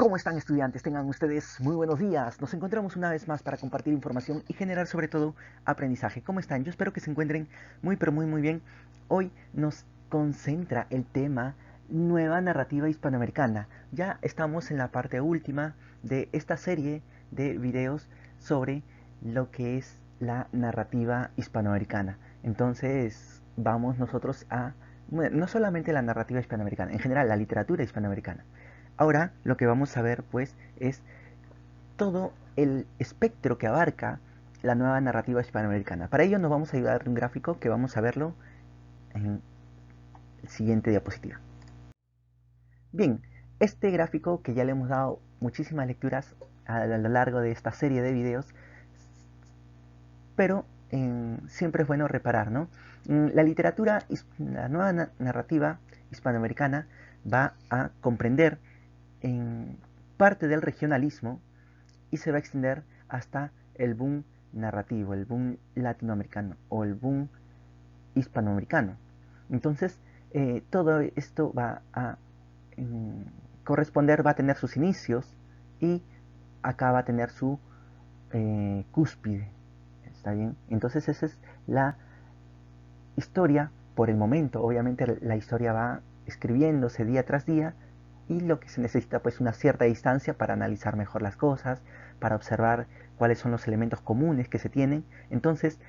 ¿Cómo están, estudiantes? Tengan ustedes muy buenos días. Nos encontramos una vez más para compartir información y generar sobre todo aprendizaje. ¿Cómo están? Yo espero que se encuentren muy pero muy bien. Hoy nos concentra el tema nueva narrativa hispanoamericana. Ya estamos en la parte última de esta serie de videos sobre lo que es la narrativa hispanoamericana. Entonces vamos nosotros a, bueno, no solamente la narrativa hispanoamericana, en general la literatura hispanoamericana. Ahora lo que vamos a ver pues es todo el espectro que abarca la nueva narrativa hispanoamericana. Para ello nos vamos a ayudar de un gráfico que vamos a verlo en el siguiente diapositiva. Bien, este gráfico que ya le hemos dado muchísimas lecturas a lo largo de esta serie de videos, pero siempre es bueno reparar, ¿no? La literatura, la nueva narrativa hispanoamericana va a comprender en parte del regionalismo y se va a extender hasta el boom narrativo, el boom latinoamericano o el boom hispanoamericano. Entonces, todo esto va a corresponder, va a tener sus inicios y acá va a tener su cúspide. ¿Está bien? Entonces esa es la historia por el momento. Obviamente la historia va escribiéndose día tras día y lo que se necesita pues una cierta distancia para analizar mejor las cosas, para observar cuáles son los elementos comunes que se tienen. Entonces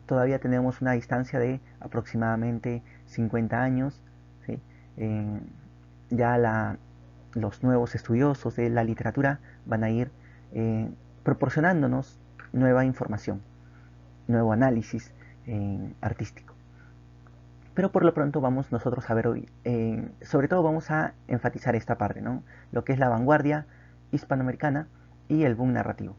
todavía tenemos una distancia de aproximadamente 50 años. ¿Sí? Eh, ya los nuevos estudiosos de la literatura van a ir proporcionándonos nueva información, nuevo análisis artístico. Pero por lo pronto vamos nosotros a ver hoy, sobre todo vamos a enfatizar esta parte, ¿no? Lo que es la vanguardia hispanoamericana y el boom narrativo.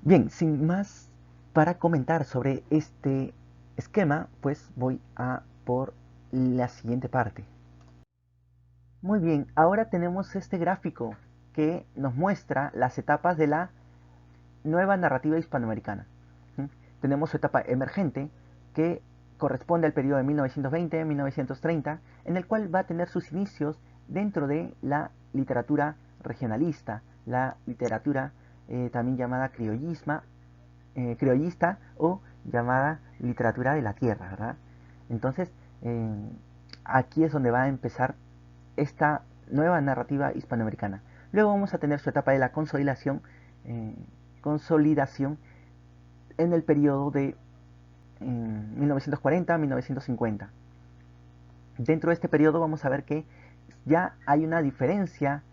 Bien, sin más para comentar sobre este esquema, pues voy a por la siguiente parte. Muy bien, ahora tenemos este gráfico que nos muestra las etapas de la nueva narrativa hispanoamericana. ¿Mm? Tenemos su etapa emergente que corresponde al periodo de 1920-1930, en el cual va a tener sus inicios dentro de la literatura regionalista, la literatura también llamada criollista o llamada literatura de la tierra, ¿verdad? Entonces, aquí es donde va a empezar esta nueva narrativa hispanoamericana. Luego vamos a tener su etapa de la consolidación en el periodo de 1940-1950. Dentro de este periodo vamos a ver que ya hay una diferencia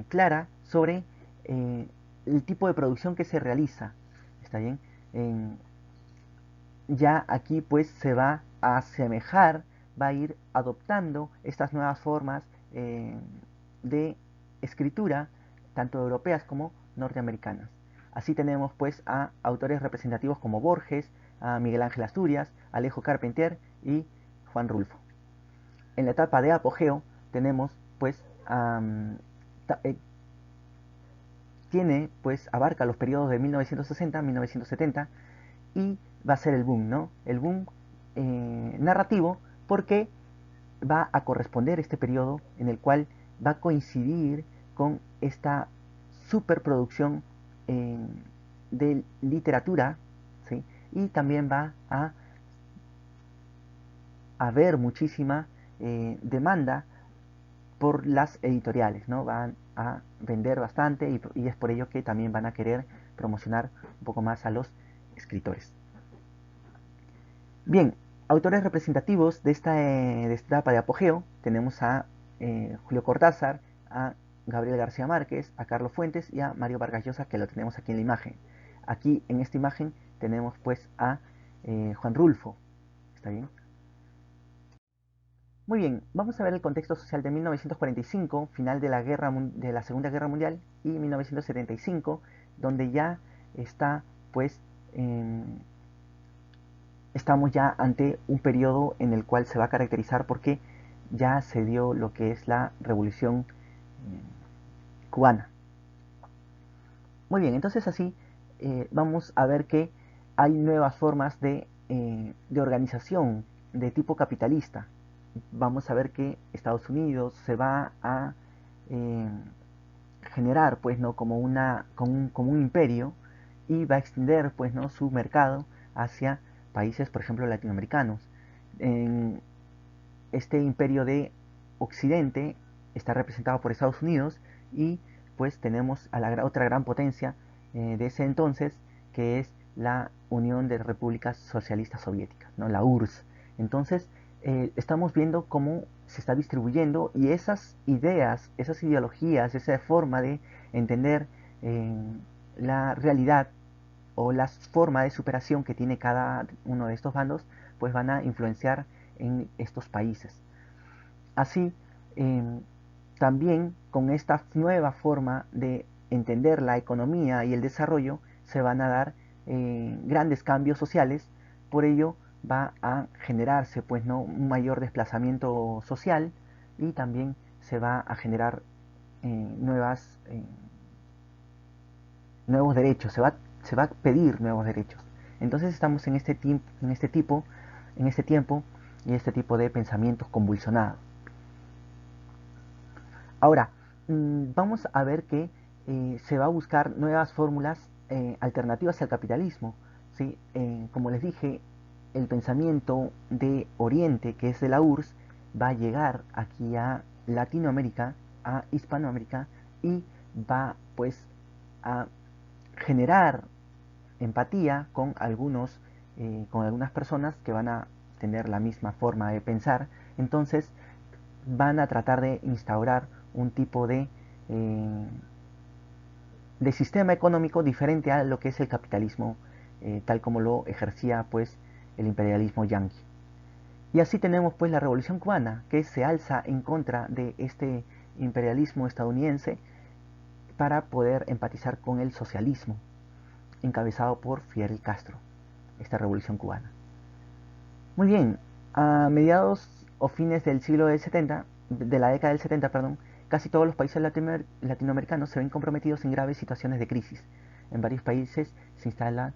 clara sobre el tipo de producción que se realiza. ¿Está bien? Ya aquí pues se va a asemejar, va a ir adoptando estas nuevas formas de escritura, tanto europeas como norteamericanas. Así tenemos pues a autores representativos como Borges, a Miguel Ángel Asturias, Alejo Carpentier y Juan Rulfo. En la etapa de apogeo tenemos pues tiene pues abarca los periodos de 1960 a 1970 y va a ser el boom, ¿no? El boom narrativo porque va a corresponder este periodo en el cual va a coincidir con esta superproducción de literatura, ¿sí? Y también va a haber muchísima demanda por las editoriales, ¿no? Van a vender bastante y es por ello que también van a querer promocionar un poco más a los escritores. Bien, autores representativos de esta etapa de apogeo tenemos a Julio Cortázar, a Gabriel García Márquez, a Carlos Fuentes y a Mario Vargas Llosa, que lo tenemos aquí en la imagen. Aquí en esta imagen tenemos pues a Juan Rulfo. ¿Está bien? Muy bien, vamos a ver el contexto social de 1945, final de de la Segunda Guerra Mundial, y 1975, donde ya está pues estamos ya ante un periodo en el cual se va a caracterizar porque ya se dio lo que es la revolución cubana. Muy bien, entonces así vamos a ver que hay nuevas formas de organización de tipo capitalista. vamos a ver que Estados Unidos se va a eh, generar, pues, ¿no? Como un imperio, y va a extender, pues, ¿no? Su mercado hacia países, por ejemplo, latinoamericanos. En este imperio de Occidente está representado por Estados Unidos, y pues tenemos a la otra gran potencia de ese entonces, que es la Unión de Repúblicas Socialistas Soviéticas, ¿no? La URSS. Entonces, estamos viendo cómo se está distribuyendo, y esas ideas, esas ideologías, esa forma de entender eh, la realidad, o la forma de superación que tiene cada uno de estos bandos, pues van a influenciar en estos países. Así, eh, también con esta nueva forma de entender la economía y el desarrollo, se van a dar grandes cambios sociales. Por ello va a generarse, pues, ¿no? Un mayor desplazamiento social, y también se va a generar nuevos derechos, se va a pedir nuevos derechos. Entonces estamos en este tiempo y este tipo de pensamientos convulsionados. Ahora, vamos a ver que se va a buscar nuevas fórmulas alternativas al capitalismo, ¿sí? Como les dije, el pensamiento de Oriente, que es de la URSS, va a llegar aquí a Latinoamérica, a Hispanoamérica, y va, pues, a generar empatía con algunas personas que van a tener la misma forma de pensar. Entonces van a tratar de instaurar un tipo de sistema económico diferente a lo que es el capitalismo, tal como lo ejercía, pues, el imperialismo yanqui. Y así tenemos, pues, la Revolución Cubana, que se alza en contra de este imperialismo estadounidense para poder empatizar con el socialismo, encabezado por Fidel Castro, esta Revolución Cubana. Muy bien, a mediados o fines del siglo del 70, de la década del 70, perdón, casi todos los países latinoamericanos se ven comprometidos en graves situaciones de crisis. En varios países se instalan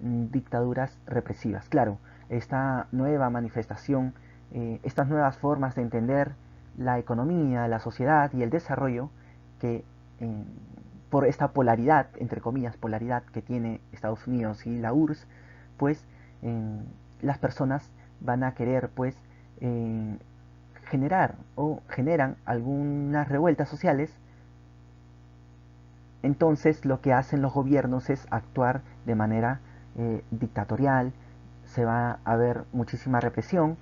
dictaduras represivas. Claro, esta nueva manifestación, estas nuevas formas de entender la economía, la sociedad y el desarrollo, que eh, por esta polaridad, entre comillas, polaridad que tiene Estados Unidos y la URSS, pues las personas van a querer, pues, eh, generar o generan algunas revueltas sociales. Entonces lo que hacen los gobiernos es actuar de manera dictatorial, se va a ver muchísima represión,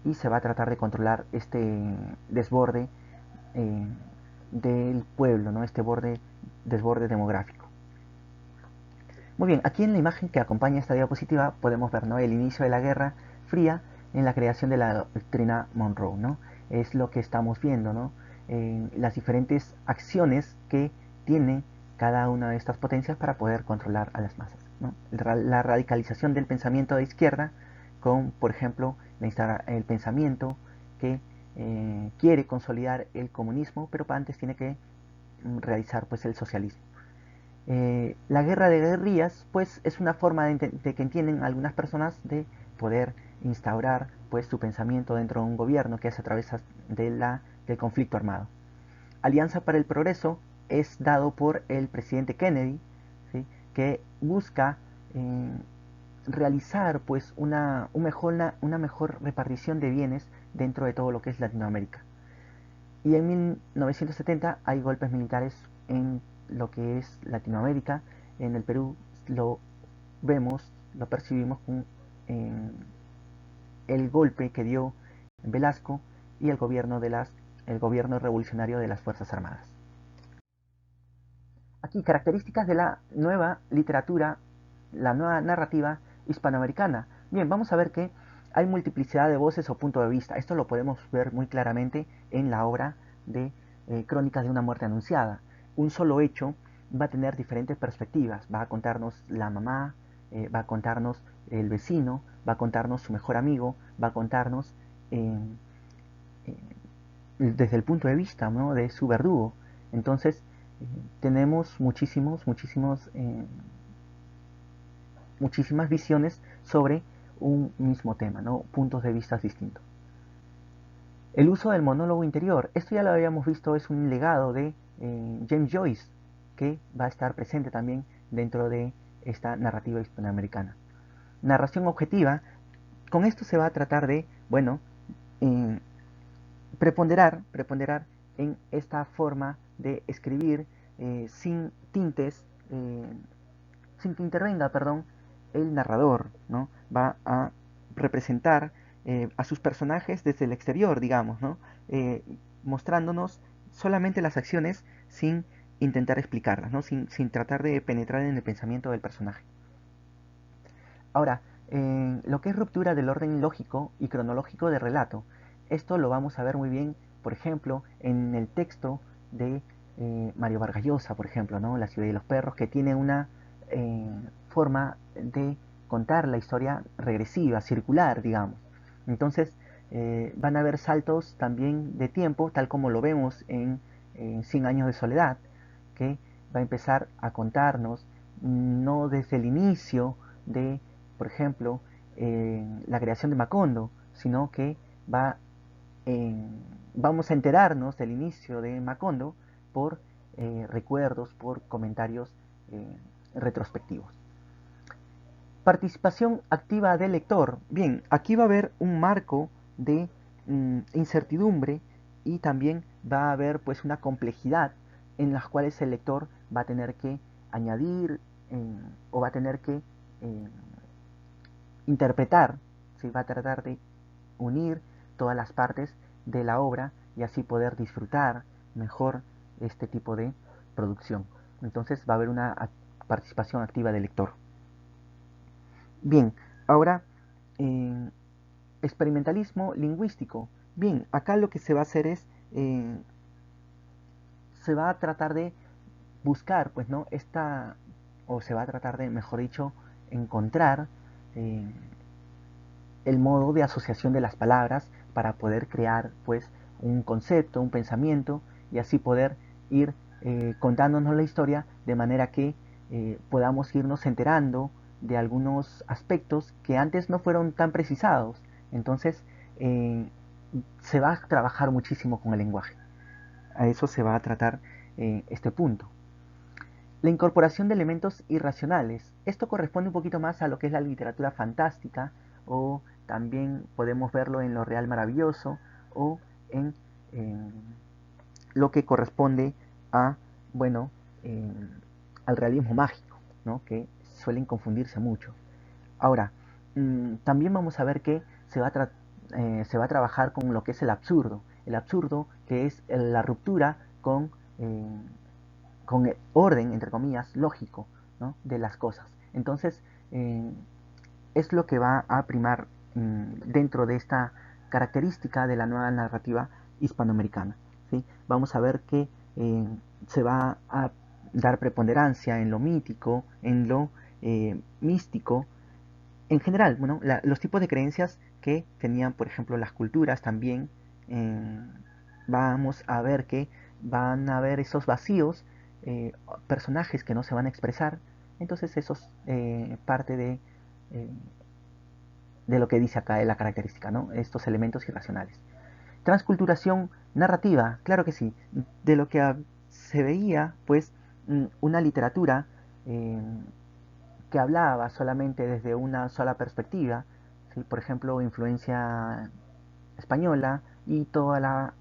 y se va a tratar de controlar este desborde eh, del pueblo, ¿no? Desborde demográfico. Muy bien, aquí en la imagen que acompaña esta diapositiva podemos ver, ¿no? El inicio de la Guerra Fría en la creación de la doctrina Monroe, ¿no? Es lo que estamos viendo, ¿no? Las diferentes acciones que tiene cada una de estas potencias para poder controlar a las masas, ¿no? La radicalización del pensamiento de izquierda con, por ejemplo, el pensamiento que quiere consolidar el comunismo, pero antes tiene que realizar, pues, el socialismo. La guerra de guerrillas, pues, es una forma de que entienden algunas personas de poder instaurar, pues, su pensamiento dentro de un gobierno, que es a través del conflicto armado. Alianza para el Progreso es dado por el presidente Kennedy, ¿sí? Que busca eh, realizar, pues, una mejor repartición de bienes dentro de todo lo que es Latinoamérica. Y en 1970 hay golpes militares en lo que es Latinoamérica. En el Perú lo vemos, lo percibimos con el golpe que dio Velasco y el gobierno revolucionario de las Fuerzas Armadas. Aquí, características de la nueva literatura, la nueva narrativa hispanoamericana. Bien, vamos a ver que hay multiplicidad de voces o puntos de vista. Esto lo podemos ver muy claramente en la obra de Crónicas de una muerte anunciada. Un solo hecho va a tener diferentes perspectivas. Va a contarnos la mamá, va a contarnos el vecino, va a contarnos su mejor amigo, va a contarnos eh, eh, desde el punto de vista, ¿no? De su verdugo. Entonces, tenemos muchísimas visiones sobre un mismo tema, ¿no? Puntos de vista distintos. El uso del monólogo interior, esto ya lo habíamos visto, es un legado de James Joyce, que va a estar presente también dentro de esta narrativa hispanoamericana. Narración objetiva, con esto se va a tratar de, bueno, eh, preponderar en esta forma de escribir sin tintes, sin que intervenga, perdón, el narrador, ¿no? Va a representar a sus personajes desde el exterior, digamos, ¿no? Mostrándonos solamente las acciones sin intentar explicarlas, ¿no? Sin tratar de penetrar en el pensamiento del personaje. Ahora, lo que es ruptura del orden lógico y cronológico del relato, esto lo vamos a ver muy bien, por ejemplo, en el texto de Mario Vargas Llosa, por ejemplo, ¿no? La ciudad de los perros, que tiene una forma de contar la historia regresiva, circular, digamos. Entonces, van a haber saltos también de tiempo, tal como lo vemos en 100 años de soledad, que va a empezar a contarnos no desde el inicio de, por ejemplo, la creación de Macondo, sino que va vamos a enterarnos del inicio de Macondo por recuerdos, por comentarios retrospectivos. Participación activa del lector. Bien, aquí va a haber un marco de incertidumbre y también va a haber pues una complejidad en las cuales el lector va a tener que añadir o va a tener que eh, interpretar, ¿sí? Va a tratar de unir todas las partes de la obra y así poder disfrutar mejor este tipo de producción. Entonces va a haber una participación activa del lector. Bien, ahora eh, experimentalismo lingüístico. Bien, acá lo que se va a hacer es, se va a tratar de buscar, pues, ¿no? O se va a tratar de, mejor dicho, encontrar eh, el modo de asociación de las palabras para poder crear pues un concepto, un pensamiento y así poder ir contándonos la historia de manera que podamos irnos enterando de algunos aspectos que antes no fueron tan precisados. Entonces se va a trabajar muchísimo con el lenguaje. A eso se va a tratar este punto. La incorporación de elementos irracionales. Esto corresponde un poquito más a lo que es la literatura fantástica o también podemos verlo en lo real maravilloso o en lo que corresponde a, bueno, al realismo mágico, ¿no? Que suelen confundirse mucho. Ahora, también vamos a ver que se va a trabajar con lo que es el absurdo que es la ruptura eh, con el orden, entre comillas, lógico, ¿no? De las cosas. Entonces, eh, es lo que va a primar dentro de esta característica de la nueva narrativa hispanoamericana. ¿Sí? Vamos a ver que se va a dar preponderancia en lo mítico, en lo místico, en general, bueno, los tipos de creencias que tenían, por ejemplo, las culturas también, eh, vamos a ver que van a haber esos vacíos, personajes que no se van a expresar, entonces eso es eh, de lo que dice acá la característica, ¿no? Estos elementos irracionales. Transculturación narrativa, claro que sí, de lo que se veía, pues, una literatura eh, que hablaba solamente desde una sola perspectiva, ¿sí? Por ejemplo, influencia española y toda la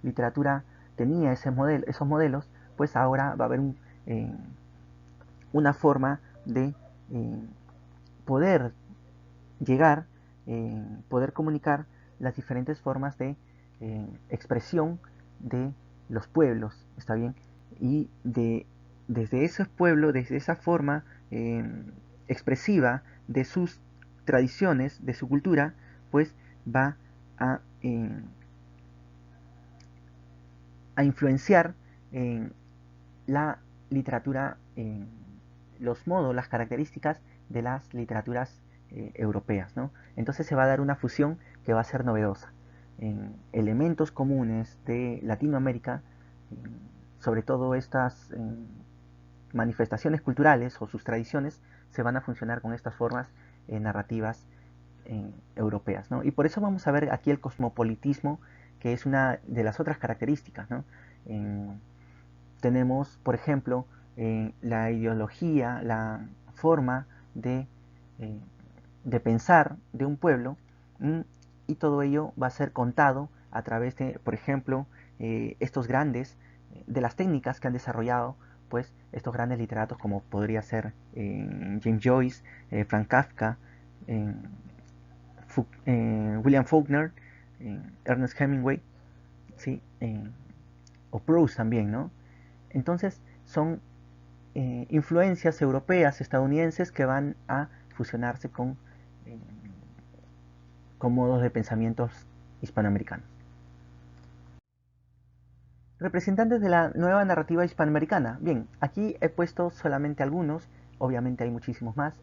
literatura tenía esos modelos, pues ahora va a haber una forma de eh, poder llegar, poder comunicar las diferentes formas de expresión de los pueblos, ¿está bien? Y desde ese pueblo, desde esa forma expresiva de sus tradiciones, de su cultura, pues va a, a influenciar en la literatura, los modos, las características de las literaturas europeas, ¿no? Entonces se va a dar una fusión que va a ser novedosa. En elementos comunes de Latinoamérica, sobre todo estas manifestaciones culturales o sus tradiciones, se van a funcionar con estas formas narrativas europeas, ¿no? Y por eso vamos a ver aquí el cosmopolitismo, que es una de las otras características, ¿no? Tenemos, por ejemplo, la ideología, la forma eh, de pensar de un pueblo, y todo ello va a ser contado a través de, por ejemplo, estos grandes, de las técnicas que han desarrollado pues estos grandes literatos como podría ser James Joyce, Frank Kafka, eh, William Faulkner, Ernest Hemingway, ¿sí? O Proust también, ¿no? Entonces son influencias europeas, estadounidenses que van a fusionarse eh, con modos de pensamientos hispanoamericanos. Representantes de la nueva narrativa hispanoamericana. Bien, aquí he puesto solamente algunos, obviamente hay muchísimos más,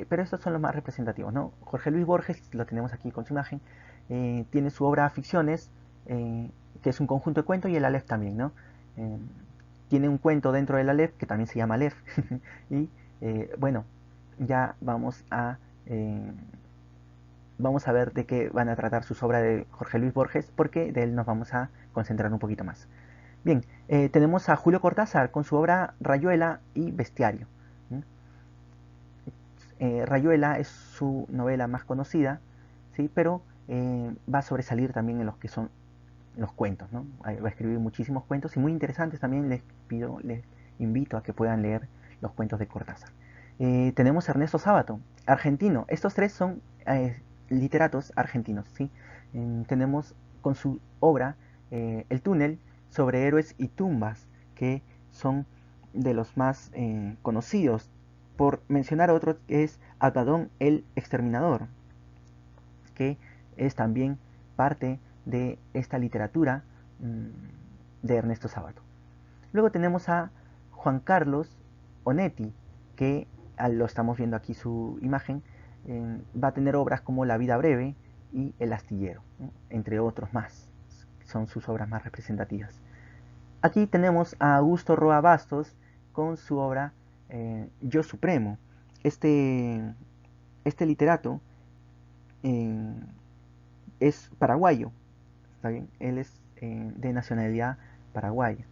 pero estos son los más representativos, ¿no? Jorge Luis Borges, lo tenemos aquí con su imagen, tiene su obra Ficciones, que es un conjunto de cuentos, y el Aleph también, ¿no? Eh, Tiene un cuento dentro del Aleph que también se llama Aleph, y bueno, ya eh, vamos a ver de qué van a tratar sus obras de Jorge Luis Borges, porque de él nos vamos a concentrar un poquito más. Bien, tenemos a Julio Cortázar con su obra Rayuela y Bestiario. Rayuela es su novela más conocida, ¿sí? Pero va a sobresalir también en los que son los cuentos, ¿no? Va a escribir muchísimos cuentos y muy interesantes también. Les invito a que puedan leer los cuentos de Cortázar. Tenemos a Ernesto Sábato, argentino. Estos tres son literatos argentinos, ¿sí? Tenemos con su obra El túnel, sobre héroes y tumbas, que son de los más conocidos. Por mencionar otro, es Agadón el Exterminador, que es también parte de esta literatura de Ernesto Sábato. Luego tenemos a Juan Carlos Onetti, que lo estamos viendo aquí su imagen, va a tener obras como La vida breve y El astillero, ¿no? Entre otros más. Son sus obras más representativas. Aquí tenemos a Augusto Roa Bastos con su obra Yo Supremo. Este, este literato eh, es paraguayo, ¿está bien? Él es de nacionalidad paraguaya.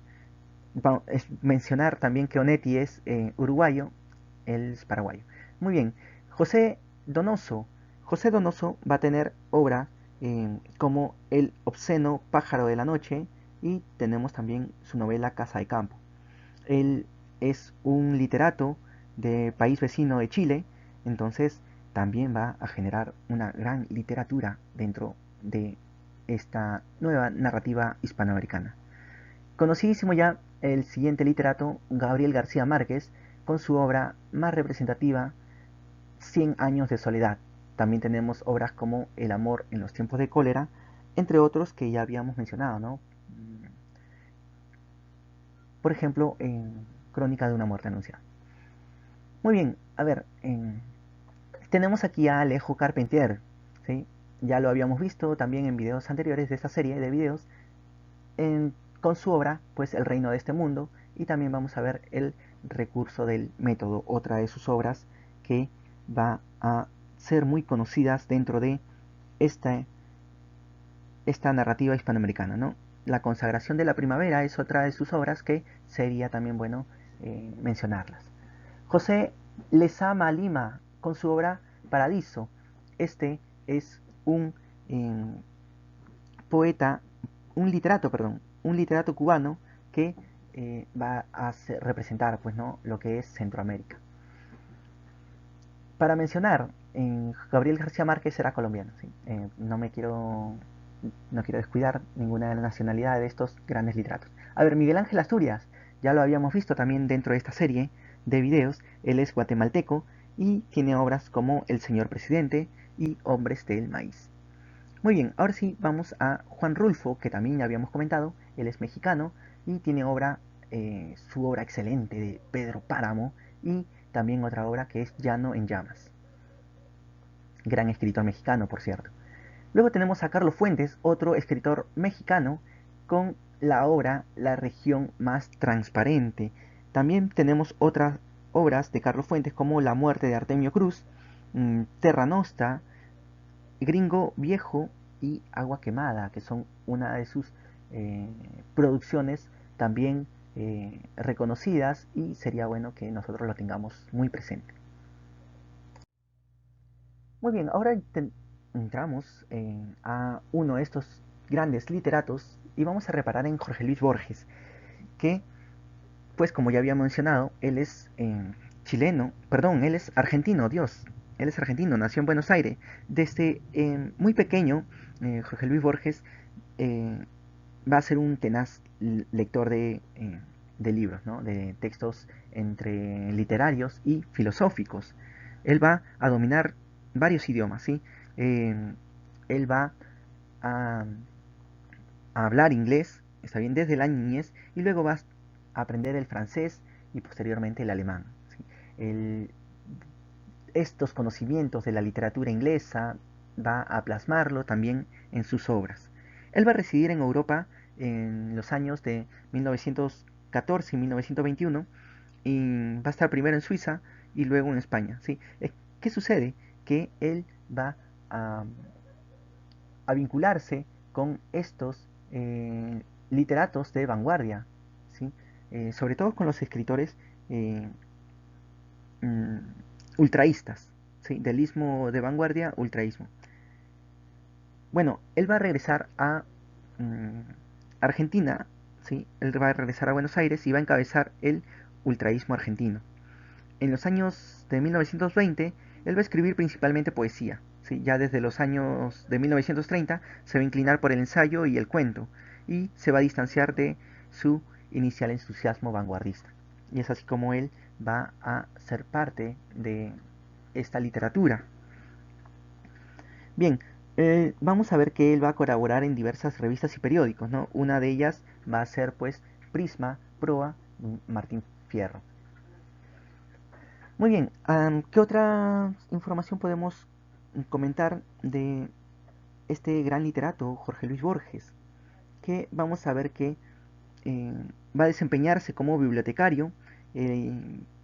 Es mencionar también que Onetti es uruguayo, él es paraguayo. Muy bien, José Donoso. José Donoso va a tener obra como El obsceno pájaro de la noche, y tenemos también su novela Casa de Campo. Él es un literato de país vecino de Chile, entonces también va a generar una gran literatura dentro de esta nueva narrativa hispanoamericana. Conocidísimo ya el siguiente literato, Gabriel García Márquez, con su obra más representativa, Cien años de soledad. También tenemos obras como El amor en los tiempos de cólera, entre otros que ya habíamos mencionado, ¿no? Por ejemplo, en Crónica de una muerte anunciada. Muy bien, a ver, tenemos aquí a Alejo Carpentier, ¿sí? Ya lo habíamos visto también en videos anteriores de esta serie de videos, con su obra, pues El reino de este mundo, y también vamos a ver El recurso del método, otra de sus obras que va a ser muy conocidas dentro de esta, esta narrativa hispanoamericana, ¿no? La consagración de la primavera es otra de sus obras que sería también bueno mencionarlas. José Lezama Lima, con su obra Paradiso. Este es un poeta, un literato cubano que va a representar, pues, ¿no?, lo que es Centroamérica. Para mencionar, Gabriel García Márquez era colombiano, ¿sí? No quiero descuidar ninguna de la nacionalidad de estos grandes literatos. A ver, Miguel Ángel Asturias, ya lo habíamos visto también dentro de esta serie de videos. Él es guatemalteco y tiene obras como El señor presidente y Hombres del maíz. Muy bien, ahora sí vamos a Juan Rulfo, que también ya habíamos comentado. Él es mexicano y tiene su obra excelente de Pedro Páramo, y también otra obra que es Llano en llamas. Gran escritor mexicano, por cierto. Luego tenemos a Carlos Fuentes, otro escritor mexicano, con la obra La región más transparente. También tenemos otras obras de Carlos Fuentes como La muerte de Artemio Cruz, Terra Nostra, Gringo Viejo y Agua Quemada, que son una de sus producciones también reconocidas, y sería bueno que nosotros lo tengamos muy presente. Muy bien, ahora entramos a uno de estos grandes literatos y vamos a reparar en Jorge Luis Borges, que, pues como ya había mencionado, él es chileno, perdón, él es argentino, Dios, él es argentino, nació en Buenos Aires. Desde muy pequeño, Jorge Luis Borges eh, va a ser un tenaz lector de libros, ¿no? De textos entre literarios y filosóficos. Él va a dominar varios idiomas, ¿sí? Eh, él va a, a hablar inglés, está bien, desde la niñez, y luego va a aprender el francés y posteriormente el alemán, ¿sí? El- Estos conocimientos de la literatura inglesa va a plasmarlo también en sus obras. Él va a residir en Europa en los años de 1914 y 1921 y va a estar primero en Suiza y luego en España, ¿sí? ¿Qué sucede? Que él va a, a vincularse con estos literatos de vanguardia, ¿sí? Sobre todo con los escritores eh, mm, ultraístas, ¿sí? Del ismo de vanguardia, ultraísmo. Bueno, él va a regresar a mm, Argentina, ¿sí? Él va a regresar a Buenos Aires y va a encabezar el ultraísmo argentino. En los años de 1920, él va a escribir principalmente poesía, ¿sí? Ya desde los años de 1930 se va a inclinar por el ensayo y el cuento, y se va a distanciar de su inicial entusiasmo vanguardista. Y es así como él va a ser parte de esta literatura. Bien, vamos a ver que él va a colaborar en diversas revistas y periódicos, ¿no? Una de ellas va a ser, pues, Prisma, Proa, Martín Fierro. Muy bien, ¿qué otra información podemos comentar de este gran literato, Jorge Luis Borges? Que vamos a ver que eh, va a desempeñarse como bibliotecario,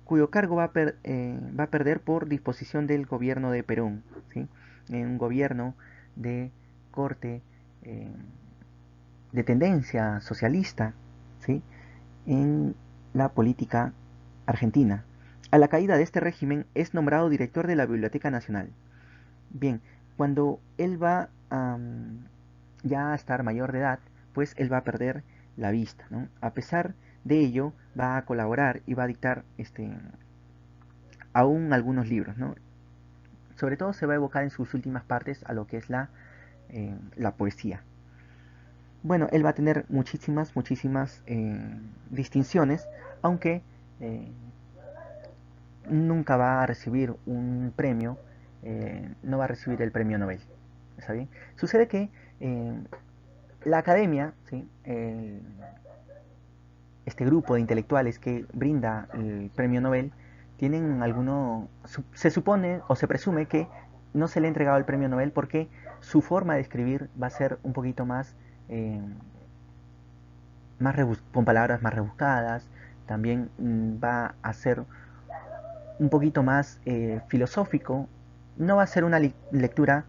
cuyo cargo va a perder por disposición del gobierno de Perón, ¿sí? Un gobierno de corte, eh, de tendencia socialista, ¿sí? En la política argentina. A la caída de este régimen es nombrado director de la Biblioteca Nacional. Bien, cuando él va ya a estar mayor de edad, pues él va a perder la vista, ¿no? A pesar de ello, va a colaborar y va a dictar aún algunos libros, ¿no? Sobre todo se va a evocar en sus últimas partes a lo que es la poesía. Bueno, él va a tener muchísimas distinciones, aunque eh, nunca va a recibir un premio, no va a recibir el premio Nobel. ¿Está bien? Sucede que eh, la academia, ¿sí? Este grupo de intelectuales que brinda el premio Nobel, tienen se supone o se presume que no se le ha entregado el premio Nobel porque su forma de escribir va a ser un poquito eh, con palabras más rebuscadas, también va a ser un poquito más filosófico, no va a ser una lectura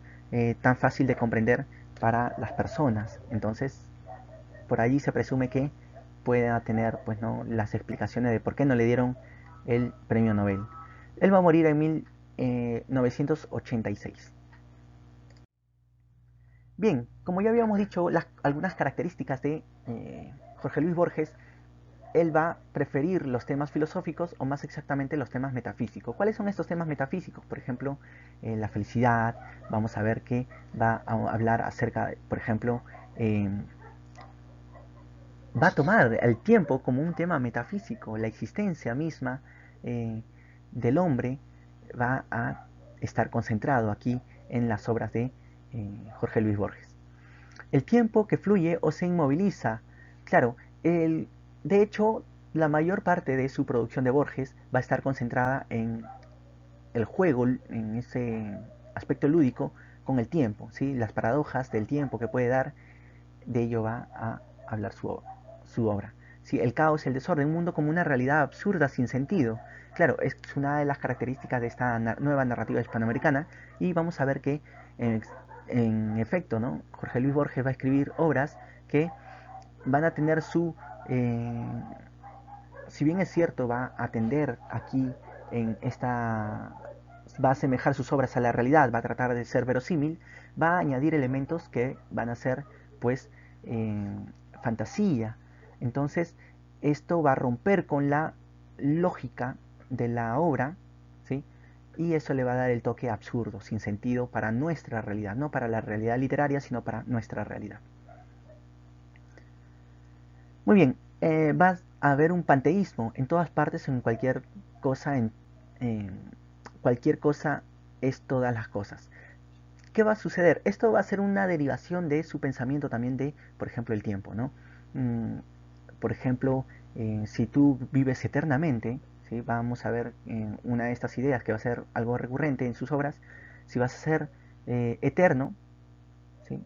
tan fácil de comprender para las personas. Entonces, por allí se presume que pueda tener, pues, ¿no?, las explicaciones de por qué no le dieron el premio Nobel. Él va a morir en 1986. Bien, como ya habíamos dicho, algunas características de Jorge Luis Borges, él va a preferir los temas filosóficos o más exactamente los temas metafísicos. ¿Cuáles son estos temas metafísicos? Por ejemplo, la felicidad. Vamos a ver que va a hablar acerca, por ejemplo, eh, va a tomar el tiempo como un tema metafísico. La existencia misma eh, del hombre va a estar concentrado aquí en las obras de Jorge Luis Borges. El tiempo que fluye o se inmoviliza. Claro, de hecho, la mayor parte de su producción de Borges va a estar concentrada en el juego, en ese aspecto lúdico con el tiempo, ¿sí? Las paradojas del tiempo que puede dar, de ello va a hablar su obra. ¿Sí? El caos, el desorden, un mundo como una realidad absurda sin sentido. Claro, es una de las características de esta nueva narrativa hispanoamericana, y vamos a ver que en efecto, ¿no? Jorge Luis Borges va a escribir obras que van a tener eh, si bien es cierto, va a atender aquí en esta, va a asemejar sus obras a la realidad, va a tratar de ser verosímil, va a añadir elementos que van a ser, pues, eh, fantasía. Entonces, esto va a romper con la lógica de la obra, ¿sí? Y eso le va a dar el toque absurdo, sin sentido para nuestra realidad, no para la realidad literaria, sino para nuestra realidad. Muy bien, va a haber un panteísmo en todas partes, en cualquier cosa, en cualquier cosa es todas las cosas. ¿Qué va a suceder? Esto va a ser una derivación de su pensamiento también de, por ejemplo, el tiempo, ¿no? Mm, por ejemplo, si tú vives eternamente, ¿sí? Vamos a ver una de estas ideas que va a ser algo recurrente en sus obras, si vas a ser eterno, ¿sí?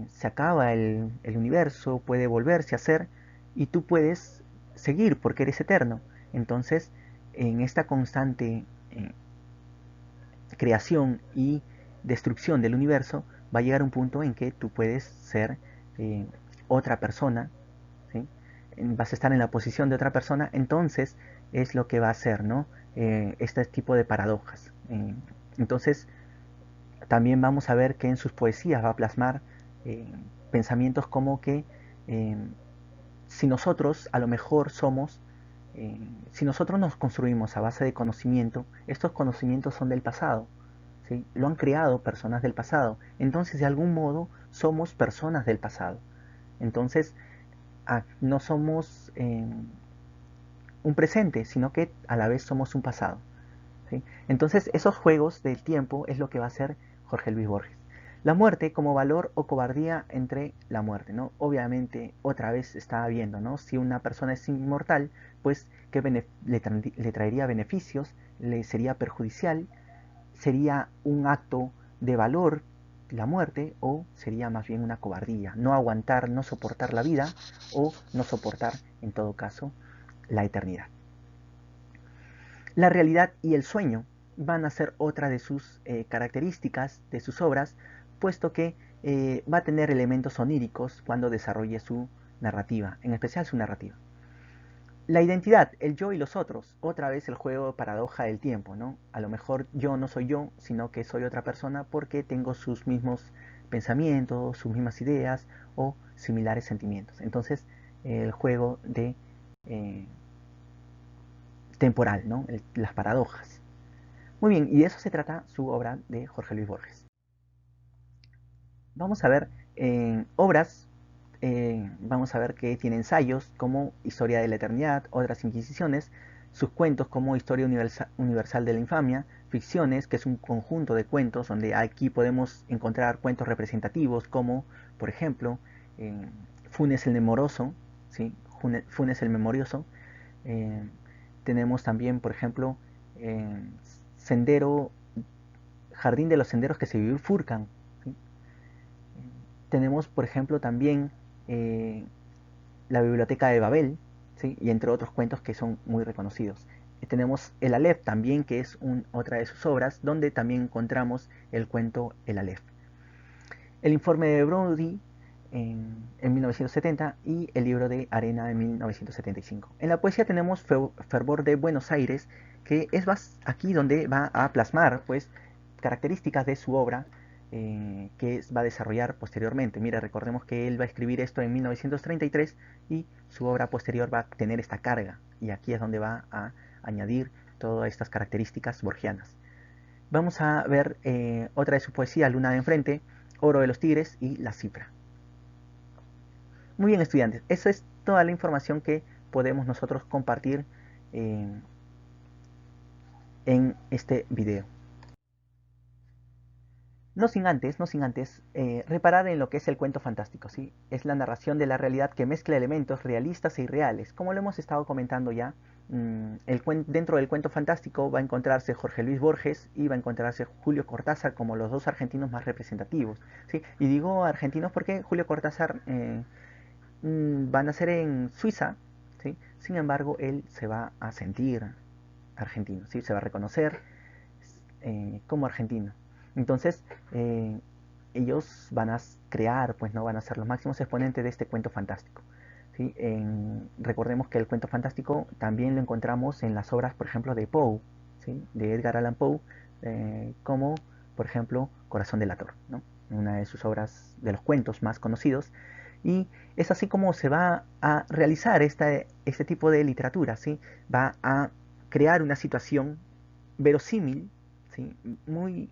Se acaba el universo, puede volverse a hacer y tú puedes seguir porque eres eterno. Entonces, en esta constante creación y destrucción del universo, va a llegar un punto en que tú puedes ser eh, otra persona, ¿sí? Vas a estar en la posición de otra persona, entonces es lo que va a hacer, ¿no? Este tipo de paradojas. Entonces, también vamos a ver que en sus poesías va a plasmar eh, pensamientos como que eh, si nosotros a lo mejor somos, si nosotros nos construimos a base de conocimiento, estos conocimientos son del pasado, ¿sí? Lo han creado personas del pasado, entonces de algún modo somos personas del pasado. Entonces no somos un presente, sino que a la vez somos un pasado. ¿Sí? Entonces, esos juegos del tiempo es lo que va a hacer Jorge Luis Borges. La muerte como valor o cobardía entre la muerte, ¿no? Obviamente, otra vez estaba viendo, ¿no? Si una persona es inmortal, pues, ¿qué le traería beneficios? ¿Le sería perjudicial? ¿Sería un acto de valor la muerte o sería más bien una cobardía? No aguantar, no soportar la vida o no soportar, en todo caso, la eternidad. La realidad y el sueño van a ser otra de sus características de sus obras, puesto que va a tener elementos oníricos cuando desarrolle su narrativa, en especial su narrativa. La identidad, el yo y los otros, otra vez el juego paradoja del tiempo, ¿no? A lo mejor yo no soy yo, sino que soy otra persona porque tengo sus mismos pensamientos, sus mismas ideas o similares sentimientos. Entonces, el juego de temporal, ¿no? Las paradojas. Muy bien, y de eso se trata su obra de Jorge Luis Borges. Vamos a ver obras, vamos a ver que tiene ensayos como Historia de la Eternidad, Otras Inquisiciones, sus cuentos como Historia Universal de la Infamia, ficciones, que es un conjunto de cuentos donde aquí podemos encontrar cuentos representativos como, por ejemplo, Funes el Memoroso, ¿sí? Funes el Memorioso. Eh, tenemos también, por ejemplo, eh, Sendero Jardín de los Senderos que se bifurcan. ¿Sí? Tenemos, por ejemplo, también la Biblioteca de Babel, ¿sí? Y entre otros cuentos que son muy reconocidos. Tenemos El Aleph también, que es otra de sus obras, donde también encontramos el cuento El Aleph. El informe de Brody en 1970 y el libro de Arena en 1975. En la poesía tenemos Fervor de Buenos Aires, que es aquí donde va a plasmar pues, características de su obra que va a desarrollar posteriormente. Mira, recordemos que él va a escribir esto en 1933 y su obra posterior va a tener esta carga y aquí es donde va a añadir todas estas características borgianas. Vamos a ver otra de su poesía, Luna de Enfrente, Oro de los Tigres y La Cifra. Muy bien, estudiantes, esa es toda la información que podemos nosotros compartir eh, en este video. No sin antes reparar en lo que es el cuento fantástico, ¿sí? Es la narración de la realidad que mezcla elementos realistas e irreales. Como lo hemos estado comentando ya, dentro del cuento fantástico va a encontrarse Jorge Luis Borges y va a encontrarse Julio Cortázar como los dos argentinos más representativos, ¿sí? Y digo argentinos porque Julio Cortázar va a nacer en Suiza, ¿sí? Sin embargo, él se va a sentir argentino, ¿sí? Se va a reconocer como argentino. Entonces, ellos van a crear, pues no van a ser los máximos exponentes de este cuento fantástico. ¿Sí? Recordemos que el cuento fantástico también lo encontramos en las obras, por ejemplo, de Poe, ¿sí? De Edgar Allan Poe, como, por ejemplo, Corazón delator, ¿no? Una de sus obras, de los cuentos más conocidos. Y es así como se va a realizar este tipo de literatura, ¿sí? Va a crear una situación verosímil, ¿sí? Muy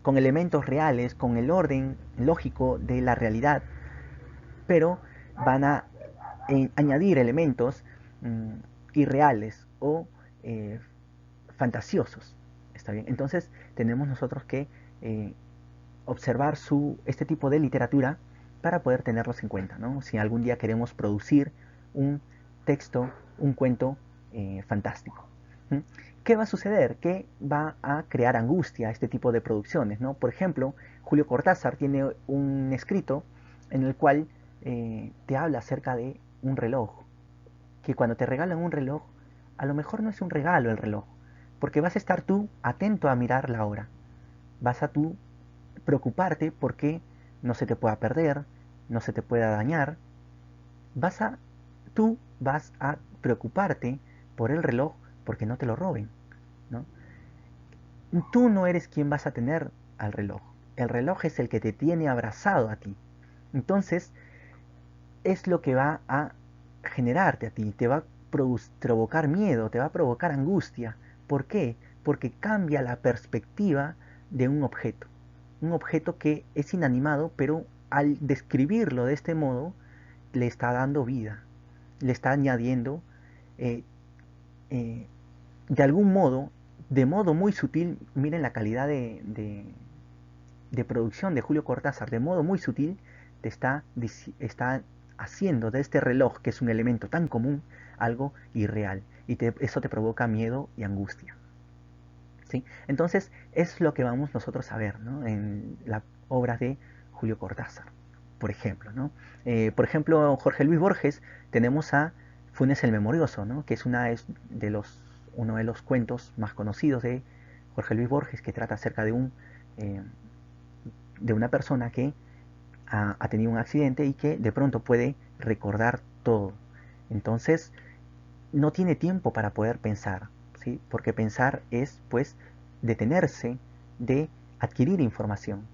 con elementos reales, con el orden lógico de la realidad, pero van a añadir elementos irreales o eh, fantasiosos. ¿Está bien? Entonces tenemos nosotros que observar este tipo de literatura para poder tenerlos en cuenta, ¿no? Si algún día queremos producir un texto, un cuento fantástico. ¿Mm? ¿Qué va a suceder? Que va a crear angustia este tipo de producciones, ¿no? Por ejemplo, Julio Cortázar tiene un escrito en el cual te habla acerca de un reloj, que cuando te regalan un reloj, a lo mejor no es un regalo el reloj, porque vas a estar tú atento a mirar la hora, vas a tú preocuparte porque no se te pueda perder, no se te pueda dañar, vas a, tú vas a preocuparte por el reloj porque no te lo roben, ¿no? Tú no eres quien vas a tener al reloj, el reloj es el que te tiene abrazado a ti. Entonces, es lo que va a generarte a ti, te va a provocar miedo, te va a provocar angustia. ¿Por qué? Porque cambia la perspectiva de un objeto. Un objeto que es inanimado, pero al describirlo de este modo, le está dando vida, le está añadiendo, eh, eh, de algún modo, de modo muy sutil, miren la calidad de producción de Julio Cortázar, de modo muy sutil, está haciendo de este reloj, que es un elemento tan común, algo irreal. Y eso te provoca miedo y angustia. ¿Sí? Entonces, es lo que vamos nosotros a ver, ¿no? En la obra de Julio Cortázar, por ejemplo, ¿no? Por ejemplo, Jorge Luis Borges, tenemos a Funes el Memorioso, ¿no? Que es uno de los cuentos más conocidos de Jorge Luis Borges, que trata acerca eh, de una persona que ha tenido un accidente y que de pronto puede recordar todo. Entonces, no tiene tiempo para poder pensar, ¿sí? Porque pensar es, pues, detenerse de adquirir información.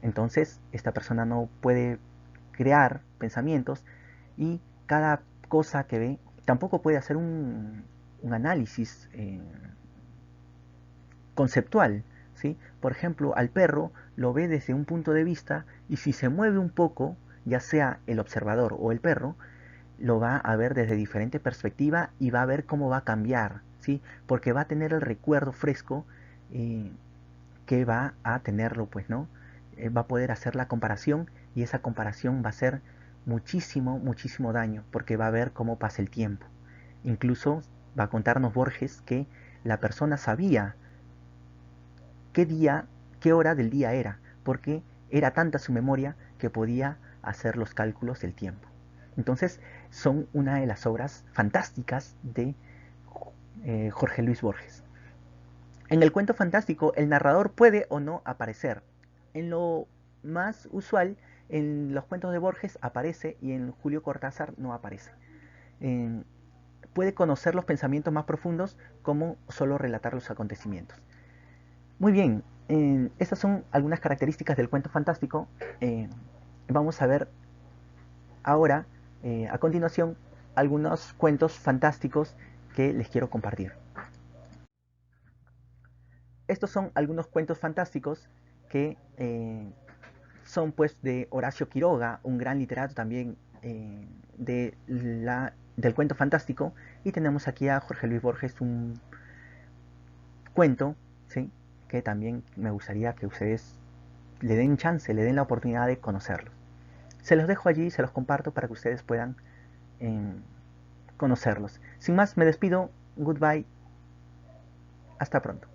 Entonces, esta persona no puede crear pensamientos y cada cosa que ve tampoco puede hacer un análisis conceptual, ¿sí? Por ejemplo, al perro lo ve desde un punto de vista y si se mueve un poco, ya sea el observador o el perro, lo va a ver desde diferente perspectiva y va a ver cómo va a cambiar, ¿sí? Porque va a tener el recuerdo fresco eh, que va a tenerlo, pues, ¿no? Va a poder hacer la comparación y esa comparación va a hacer muchísimo, muchísimo daño porque va a ver cómo pasa el tiempo. Incluso va a contarnos Borges que la persona sabía qué día, qué hora del día era, porque era tanta su memoria que podía hacer los cálculos del tiempo. Entonces, son una de las obras fantásticas de Jorge Luis Borges. En el cuento fantástico, el narrador puede o no aparecer. En lo más usual, en los cuentos de Borges aparece y en Julio Cortázar no aparece. Eh, puede conocer los pensamientos más profundos como solo relatar los acontecimientos. Muy bien, estas son algunas características del cuento fantástico. Vamos a ver ahora, a continuación, algunos cuentos fantásticos que les quiero compartir. Estos son algunos cuentos fantásticos que son pues de Horacio Quiroga, un gran literato también del cuento fantástico. Y tenemos aquí a Jorge Luis Borges, un cuento, ¿sí? Que también me gustaría que ustedes le den chance, le den la oportunidad de conocerlos. Se los dejo allí, se los comparto para que ustedes puedan eh, conocerlos. Sin más, me despido. Goodbye. Hasta pronto.